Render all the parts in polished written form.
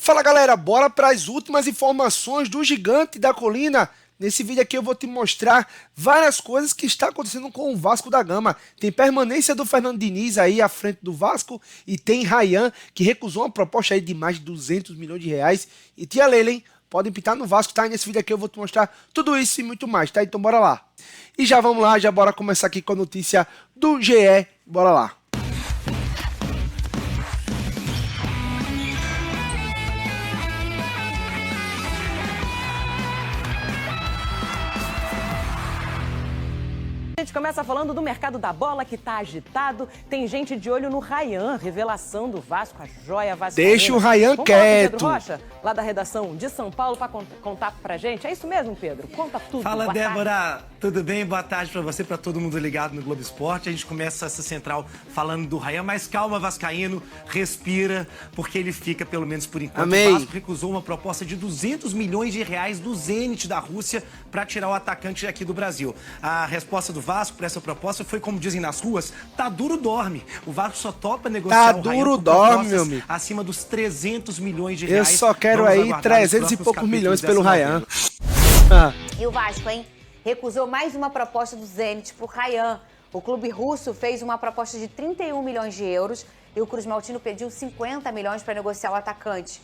Fala galera, bora para as últimas informações do Gigante da Colina. Nesse vídeo aqui eu vou te mostrar várias coisas que está acontecendo com o Vasco da Gama. Tem permanência do Fernando Diniz aí à frente do Vasco e tem Ryan que recusou uma proposta aí de mais de 200 milhões de reais. E tia Leila, hein? Podem pintar no Vasco, tá? E nesse vídeo aqui eu vou te mostrar tudo isso e muito mais, tá? Então bora lá. E já vamos lá, já bora começar aqui com a notícia do GE. Bora lá. A gente começa falando do mercado da bola, que está agitado. Tem gente de olho no Ryan, revelação do Vasco, a joia vascaína. Deixa o Ryan quieto. Pedro Rocha, lá da redação de São Paulo, para contar pra gente. É isso mesmo, Pedro? Conta tudo. Fala, Débora. Tudo bem? Boa tarde pra você, pra todo mundo ligado no Globo Esporte. A gente começa essa central falando do Ryan, mas calma, vascaíno, respira, porque ele fica, pelo menos por enquanto. Amém. O Vasco recusou uma proposta de 200 milhões de reais do Zenit da Rússia para tirar o atacante aqui do Brasil. A resposta do Vasco para essa proposta foi, como dizem nas ruas, tá duro dorme. O Vasco só topa negociar o Ryan duro por dorme, meu amigo. acima dos 300 milhões de Eu reais. só quero Vamos aí aguardar 300 e nos poucos próximos milhões pelo capítulos Ryan. E o Vasco, hein? Recusou mais uma proposta do Zenit por Ryan. O clube russo fez uma proposta de 31 milhões de euros e o Cruz Maltino pediu 50 milhões para negociar o atacante.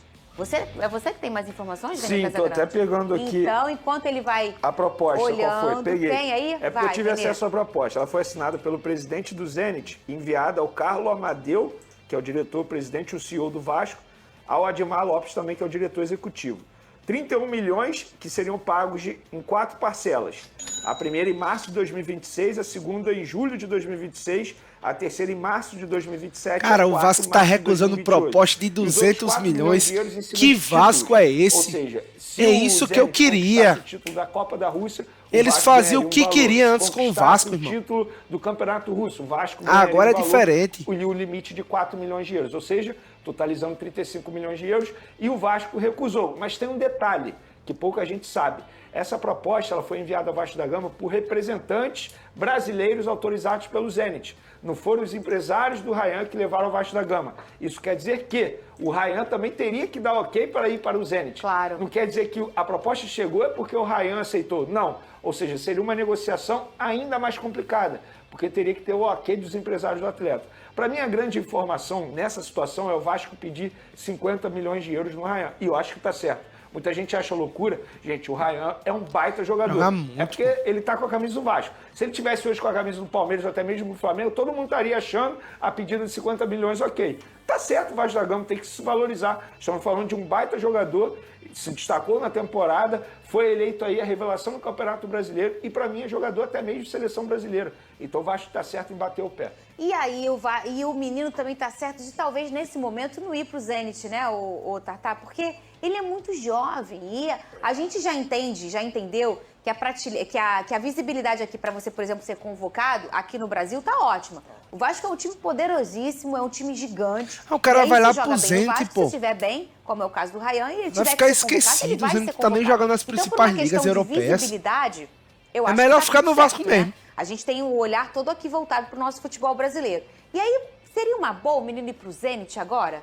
É você que tem mais informações, Sim, estou até pegando aqui. Então, enquanto ele vai a proposta, olhando, qual foi? Peguei. Tem aí? É porque eu tive acesso à proposta. Ela foi assinada pelo presidente do Zenit, enviada ao Carlos Amadeu, que é o diretor-presidente e o CEO do Vasco, ao Admar Lopes também, que é o diretor executivo. 31 milhões que seriam pagos em 4 parcelas. A primeira em março de 2026, a segunda em julho de 2026, a terceira em março de 2027. Cara, o Vasco está recusando proposta de 200 milhões. Que Vasco é esse? Ou seja, é isso que eu queria. O título da Copa da Rússia, eles faziam o que queriam antes com o Vasco, irmão. O título do Campeonato Russo. O Vasco agora é diferente. O limite de 4 milhões de euros. Ou seja, totalizando 35 milhões de euros. E o Vasco recusou. Mas tem um detalhe que pouca gente sabe. Essa proposta ela foi enviada ao Vasco da Gama por representantes brasileiros autorizados pelo Zenit. Não foram os empresários do Ryan que levaram ao Vasco da Gama. Isso quer dizer que o Ryan também teria que dar ok para ir para o Zenit. Claro. Não quer dizer que a proposta chegou é porque o Ryan aceitou. Não. Ou seja, seria uma negociação ainda mais complicada, porque teria que ter o ok dos empresários do atleta. Para mim, a grande informação nessa situação é o Vasco pedir 50 milhões de euros no Ryan. E eu acho que está certo. Muita gente acha loucura. Gente, o Ryan é um baita jogador. É porque ele tá com a camisa do Vasco. Se ele tivesse hoje com a camisa do Palmeiras ou até mesmo do Flamengo, todo mundo estaria achando a pedida de 50 milhões ok. Tá certo, o Vasco da Gama tem que se valorizar. Estamos falando de um baita jogador, se destacou na temporada, foi eleito aí a revelação do Campeonato Brasileiro e para mim é jogador até mesmo de seleção brasileira. Então o Vasco tá certo em bater o pé. E aí, o menino também tá certo de talvez nesse momento não ir pro Zenit, né, o Tartar? Porque ele é muito jovem e a gente já entendeu que a visibilidade aqui para você, por exemplo, ser convocado aqui no Brasil tá ótima. O Vasco é um time poderosíssimo, é um time gigante. O cara vai lá pro Zenit, pô. Se estiver bem, como é o caso do Ryan, e ele vai ficar esquecido, ele também jogando nas principais ligas europeias. Visibilidade, eu é acho melhor que ficar no Vasco mesmo. Né? A gente tem o olhar todo aqui voltado pro nosso futebol brasileiro. E aí, seria uma boa o menino ir pro Zenit agora?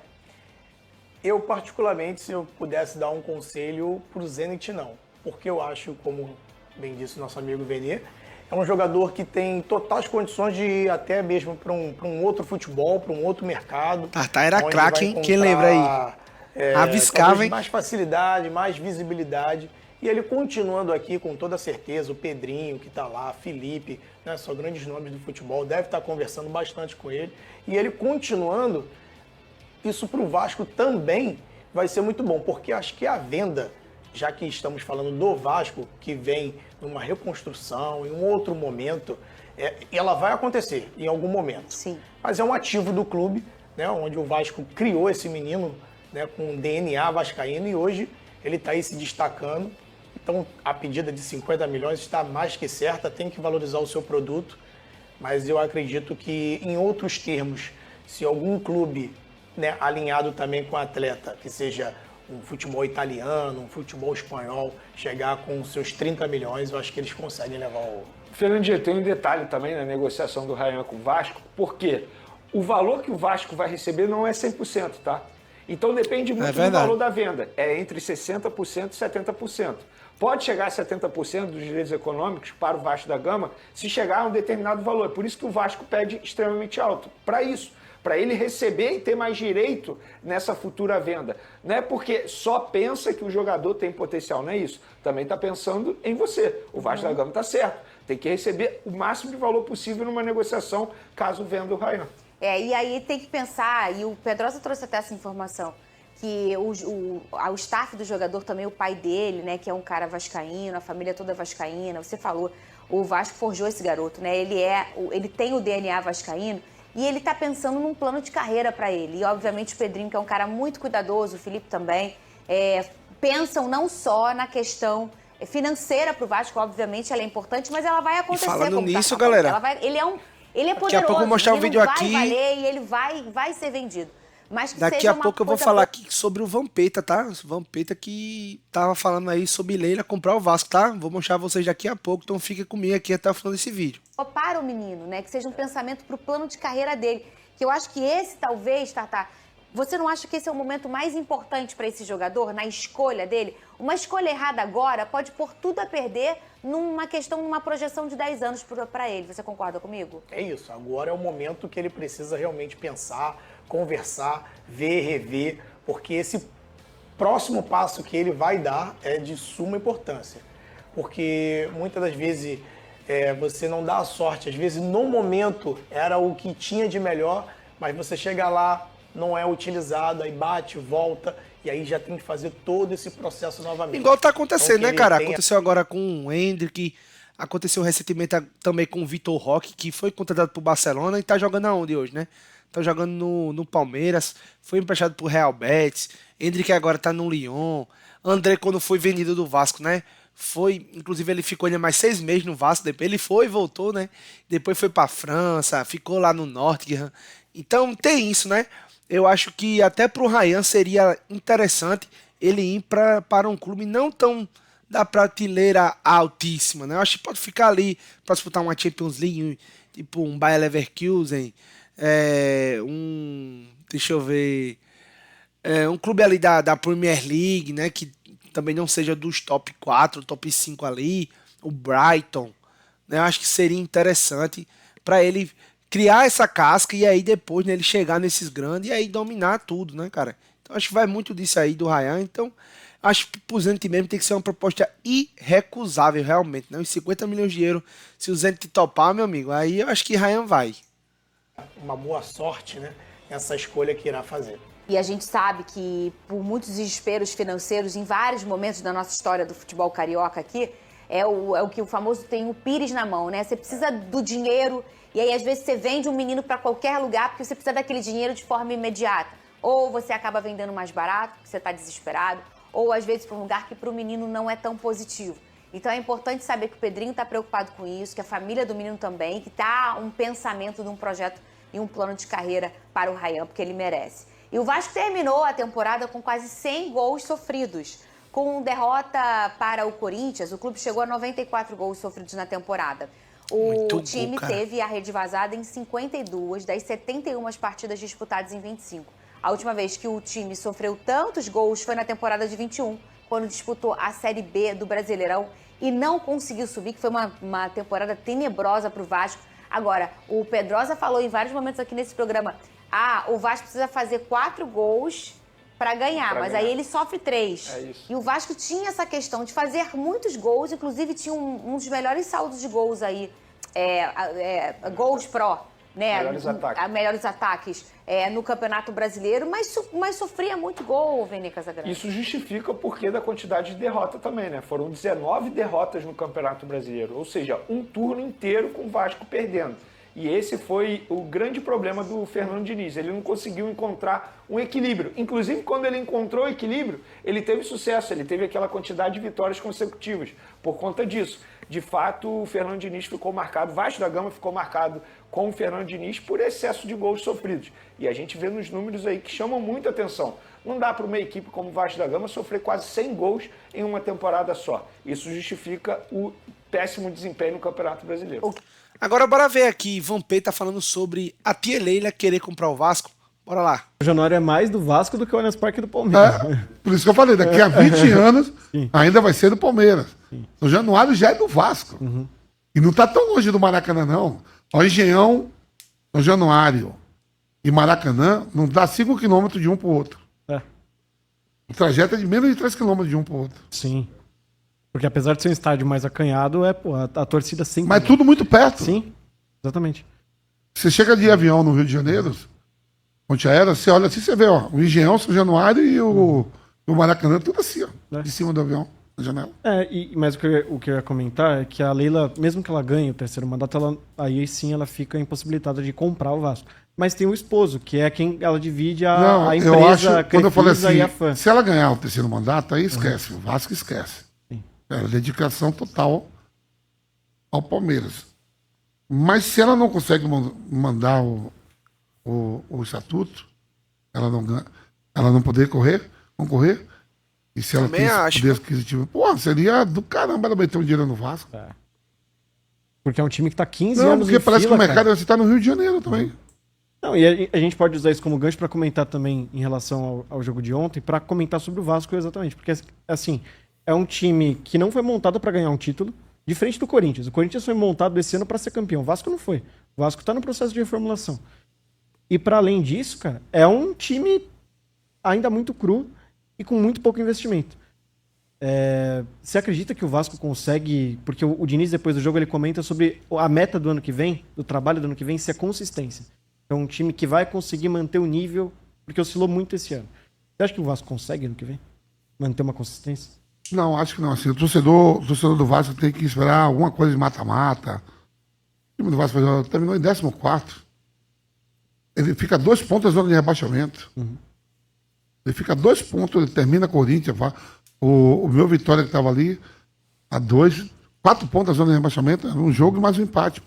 Eu, particularmente, se eu pudesse dar um conselho pro Zenit, não. Porque eu acho, como bem disse o nosso amigo Venê, é um jogador que tem totais condições de ir até mesmo para um outro futebol, para um outro mercado. Tartar era craque, hein? Quem lembra aí? Arriscava, hein? Mais facilidade, mais visibilidade. E ele continuando aqui com toda certeza, o Pedrinho que está lá, Felipe, né, são grandes nomes do futebol, deve estar conversando bastante com ele. E ele continuando, isso para o Vasco também vai ser muito bom, porque acho que a venda, já que estamos falando do Vasco, que vem numa reconstrução, em um outro momento, ela vai acontecer em algum momento. Sim. Mas é um ativo do clube, né, onde o Vasco criou esse menino, né, com DNA vascaíno e hoje ele está aí se destacando. Então, a pedida de 50 milhões está mais que certa, tem que valorizar o seu produto, mas eu acredito que, em outros termos, se algum clube, né, alinhado também com o atleta, que seja um futebol italiano, um futebol espanhol, chegar com seus 30 milhões, eu acho que eles conseguem levar o... Fernandinho, tem um detalhe também na negociação do Ryan com o Vasco, porque o valor que o Vasco vai receber não é 100%, tá? Então depende muito do verdade. valor da venda. É entre 60% e 70%. Pode chegar a 70% dos direitos econômicos para o Vasco da Gama se chegar a um determinado valor. É por isso que o Vasco pede extremamente alto. Para isso. Para ele receber e ter mais direito nessa futura venda. Não é porque só pensa que o jogador tem potencial, não é isso. Também está pensando em você. O Vasco da Gama está certo. Tem que receber o máximo de valor possível numa negociação, caso venda o Ryan. E aí tem que pensar, e o Pedrosa trouxe até essa informação, que o staff do jogador também, o pai dele, né, que é um cara vascaíno, a família toda vascaína, você falou, o Vasco forjou esse garoto, né, ele tem o DNA vascaíno, e ele tá pensando num plano de carreira para ele. E, obviamente, o Pedrinho, que é um cara muito cuidadoso, o Felipe também, pensam não só na questão financeira pro Vasco, obviamente, ela é importante, mas ela vai acontecer. E falando como nisso, tá galera... ele é poderoso. Daqui a pouco eu vou mostrar um vídeo aqui. Ele vai valer e ele vai ser vendido. Mas que Daqui seja a pouco eu vou falar aqui sobre o Vampeta, tá? O Vampeta que tava falando aí sobre Leila comprar o Vasco, tá? Vou mostrar vocês daqui a pouco, então fica comigo aqui até o final desse vídeo. Para o menino, né? Que seja um pensamento pro plano de carreira dele. Que eu acho que esse talvez, Tatá, você não acha que esse é o momento mais importante para esse jogador, na escolha dele? Uma escolha errada agora pode pôr tudo a perder numa projeção de 10 anos para ele. Você concorda comigo? É isso. Agora é o momento que ele precisa realmente pensar, conversar, ver, rever, porque esse próximo passo que ele vai dar é de suma importância. Porque muitas das vezes você não dá a sorte. Às vezes, no momento, era o que tinha de melhor, mas você chega lá, não é utilizado, aí bate, volta, e aí já tem que fazer todo esse processo novamente. Igual tá acontecendo, então, né, cara? Aconteceu agora com o Endrick, aconteceu recentemente também com o Vitor Roque, que foi contratado pro Barcelona e tá jogando aonde hoje, né? Tá jogando no Palmeiras, foi emprestado pro Real Betis, Endrick agora tá no Lyon, André quando foi vendido do Vasco, né? Inclusive ele ficou ainda mais 6 meses no Vasco, depois ele foi e voltou, né? Depois foi pra França, ficou lá no Nottingham. Então tem isso, né? Eu acho que até pro Ryan seria interessante ele ir para um clube não tão da prateleira altíssima, né? Eu acho que pode ficar ali para disputar uma Champions League, tipo um Bayer Leverkusen, deixa eu ver, um clube ali da Premier League, né? Que também não seja dos top 4, top 5 ali, o Brighton, né? Eu acho que seria interessante para ele criar essa casca e aí depois, né, ele chegar nesses grandes e aí dominar tudo, né, cara? Então acho que vai muito disso aí do Ryan. Então acho que pro Zenit mesmo tem que ser uma proposta irrecusável realmente, né? Os 50 milhões de euros, se o Zenit topar, meu amigo, aí eu acho que Ryan vai. Uma boa sorte, né, nessa escolha que irá fazer. E a gente sabe que por muitos desesperos financeiros, em vários momentos da nossa história do futebol carioca aqui, é o que o famoso tem o pires na mão, né? Você precisa do dinheiro. E aí, às vezes, você vende um menino para qualquer lugar porque você precisa daquele dinheiro de forma imediata. Ou você acaba vendendo mais barato, porque você está desesperado, ou, às vezes, para um lugar que para o menino não é tão positivo. Então, é importante saber que o Pedrinho está preocupado com isso, que a família do menino também, que está um pensamento de um projeto e um plano de carreira para o Ryan, porque ele merece. E o Vasco terminou a temporada com quase 100 gols sofridos. Com derrota para o Corinthians, o clube chegou a 94 gols sofridos na temporada. O time teve a rede vazada em 52 das 71 partidas disputadas em 25. A última vez que o time sofreu tantos gols foi na temporada de 21, quando disputou a Série B do Brasileirão e não conseguiu subir, que foi uma temporada tenebrosa para o Vasco. Agora, o Pedrosa falou em vários momentos aqui nesse programa, o Vasco precisa fazer 4 gols para ganhar, mas aí ele sofre 3. E o Vasco tinha essa questão de fazer muitos gols, inclusive tinha um dos melhores saldos de gols aí, gols pró, né? Melhores ataques no Campeonato Brasileiro, mas sofria muito gol, Vene Casagrande. Isso justifica o porquê da quantidade de derrota também, né? Foram 19 derrotas no Campeonato Brasileiro, ou seja, um turno inteiro com o Vasco perdendo. E esse foi o grande problema do Fernando Diniz. Ele não conseguiu encontrar um equilíbrio. Inclusive, quando ele encontrou o equilíbrio, ele teve sucesso. Ele teve aquela quantidade de vitórias consecutivas por conta disso. De fato, o Fernando Diniz ficou marcado, o Vasco da Gama ficou marcado com o Fernando Diniz por excesso de gols sofridos. E a gente vê nos números aí que chamam muita atenção. Não dá para uma equipe como o Vasco da Gama sofrer quase 100 gols em uma temporada só. Isso justifica o péssimo desempenho no Campeonato Brasileiro. Agora bora ver aqui, Vampeta falando sobre a tia Leila querer comprar o Vasco. Bora lá. O Januário é mais do Vasco do que o Allianz Parque do Palmeiras. Por isso que eu falei, daqui a 20 anos ainda vai ser do Palmeiras. O Januário já é do Vasco. E não tá tão longe do Maracanã, não. O Engenhão, o Januário e Maracanã não dá 5 quilômetros de um pro outro. O trajeto é de menos de 3 quilômetros de um pro outro. Sim. Porque apesar de ser um estádio mais acanhado, a torcida sempre... Mas tudo muito perto. Sim, exatamente. Você chega de avião no Rio de Janeiro, ponte aérea, você olha assim, você vê, ó, o Engenhão, o São Januário e o Maracanã, tudo assim, ó, de cima do avião, na janela. Mas o que eu ia comentar é que a Leila, mesmo que ela ganhe o terceiro mandato, aí sim ela fica impossibilitada de comprar o Vasco. Mas tem o esposo, que é quem ela divide a empresa, eu acho, a quando eu falei Crefisa e a assim, Fã. se ela ganhar o terceiro mandato, aí esquece, o Vasco esquece. É a dedicação total ao Palmeiras. Mas se ela não consegue mandar o estatuto, ela não poder concorrer, e se ela Também tem esse acho. poder aquisitivo, pô, seria do caramba ela meter um dinheiro no Vasco. Porque é um time que está 15 Não, anos porque em parece fila, que o mercado cara. você está no Rio de Janeiro também. Não, e a gente pode usar isso como gancho para comentar também em relação ao jogo de ontem, para comentar sobre o Vasco exatamente. Porque, assim, é um time que não foi montado para ganhar um título, diferente do Corinthians. O Corinthians foi montado esse ano para ser campeão. O Vasco não foi. O Vasco está no processo de reformulação. E para além disso, cara, é um time ainda muito cru e com muito pouco investimento. Você acredita que o Vasco consegue... Porque o Diniz, depois do jogo, ele comenta sobre a meta do ano que vem, do trabalho do ano que vem, ser consistência. É um time que vai conseguir manter o nível, porque oscilou muito esse ano. Você acha que o Vasco consegue ano que vem manter uma consistência? Não, acho que não. Assim, o torcedor do Vasco tem que esperar alguma coisa de mata-mata. O time do Vasco terminou em 14º. Ele fica 2 pontos da zona de rebaixamento. Ele fica 2 pontos, ele termina Corinthians. O meu Vitória que estava ali, a 4 pontos da zona de rebaixamento, era um jogo e mais um empate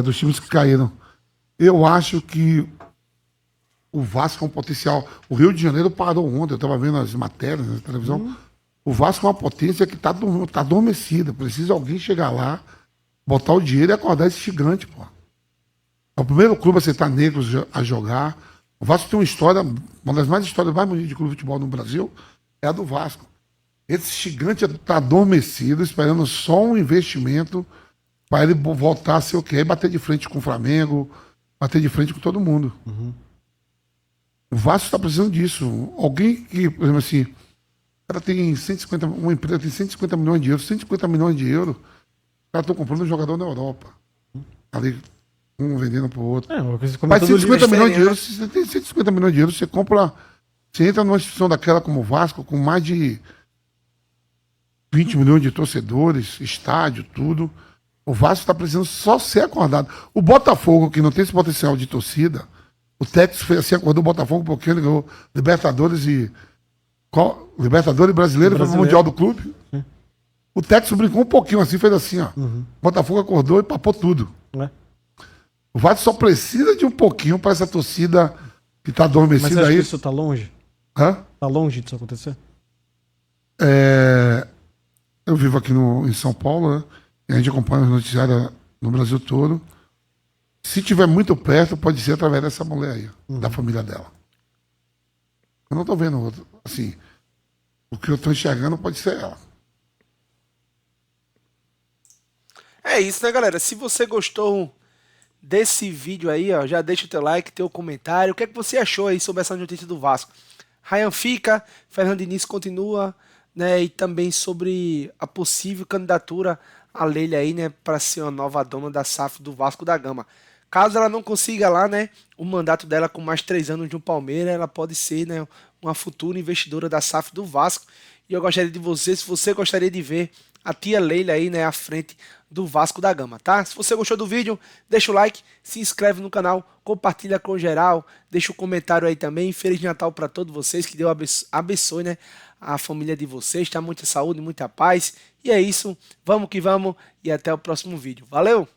dos times que caíram. Eu acho que o Vasco é um potencial. O Rio de Janeiro parou ontem, eu estava vendo as matérias na televisão. O Vasco é uma potência que está adormecida. Precisa alguém chegar lá, botar o dinheiro e acordar esse gigante, pô. É o primeiro clube a aceitar negros a jogar. O Vasco tem uma história, uma das histórias mais bonitas de clube de futebol no Brasil, é a do Vasco. Esse gigante está adormecido, esperando só um investimento para ele voltar a ser o quê? E bater de frente com o Flamengo, bater de frente com todo mundo. O Vasco está precisando disso. Alguém que, por exemplo assim, uma empresa tem 150 milhões de euros, 150 milhões de euros, os caras estão comprando um jogador na Europa. Ali, um vendendo para o outro. Mas 150 milhões de euros, se você tem 150 milhões de euros, você compra, você entra numa instituição daquela como o Vasco, com mais de 20 milhões de torcedores, estádio, tudo. O Vasco está precisando só ser acordado. O Botafogo, que não tem esse potencial de torcida, o Texas fez assim, acordou o Botafogo porque ele ganhou Libertadores Brasileiro, foi no Mundial do Clube. O Texas brincou um pouquinho assim, fez assim, ó. O Botafogo acordou e papou tudo. O Vasco só precisa de um pouquinho para essa torcida que está adormecida Mas você acha aí. que isso está longe? Está longe disso acontecer? Eu vivo aqui em São Paulo, né? E a gente acompanha os noticiários no Brasil todo. Se tiver muito perto, pode ser através dessa mulher aí, da família dela. Eu não estou vendo outro. Assim, o que eu estou enxergando pode ser ela. É isso, né, galera? Se você gostou desse vídeo aí, ó, já deixa o teu like, teu comentário. O que é que você achou aí sobre essa notícia do Vasco? Ryan fica, Fernando Diniz continua, né? E também sobre a possível candidatura a Leila aí, né, para ser uma nova dona da SAF do Vasco da Gama. Caso ela não consiga lá, né, o mandato dela com mais 3 anos de um Palmeiras, ela pode ser, né, uma futura investidora da SAF do Vasco. E eu gostaria de você, se você gostaria de ver a tia Leila aí, né, à frente do Vasco da Gama, tá? Se você gostou do vídeo, deixa o like, se inscreve no canal, compartilha com geral, deixa um comentário aí também. Feliz Natal para todos vocês, que Deus abençoe, né, a família de vocês, tá? Muita saúde, muita paz. E é isso, vamos que vamos e até o próximo vídeo. Valeu!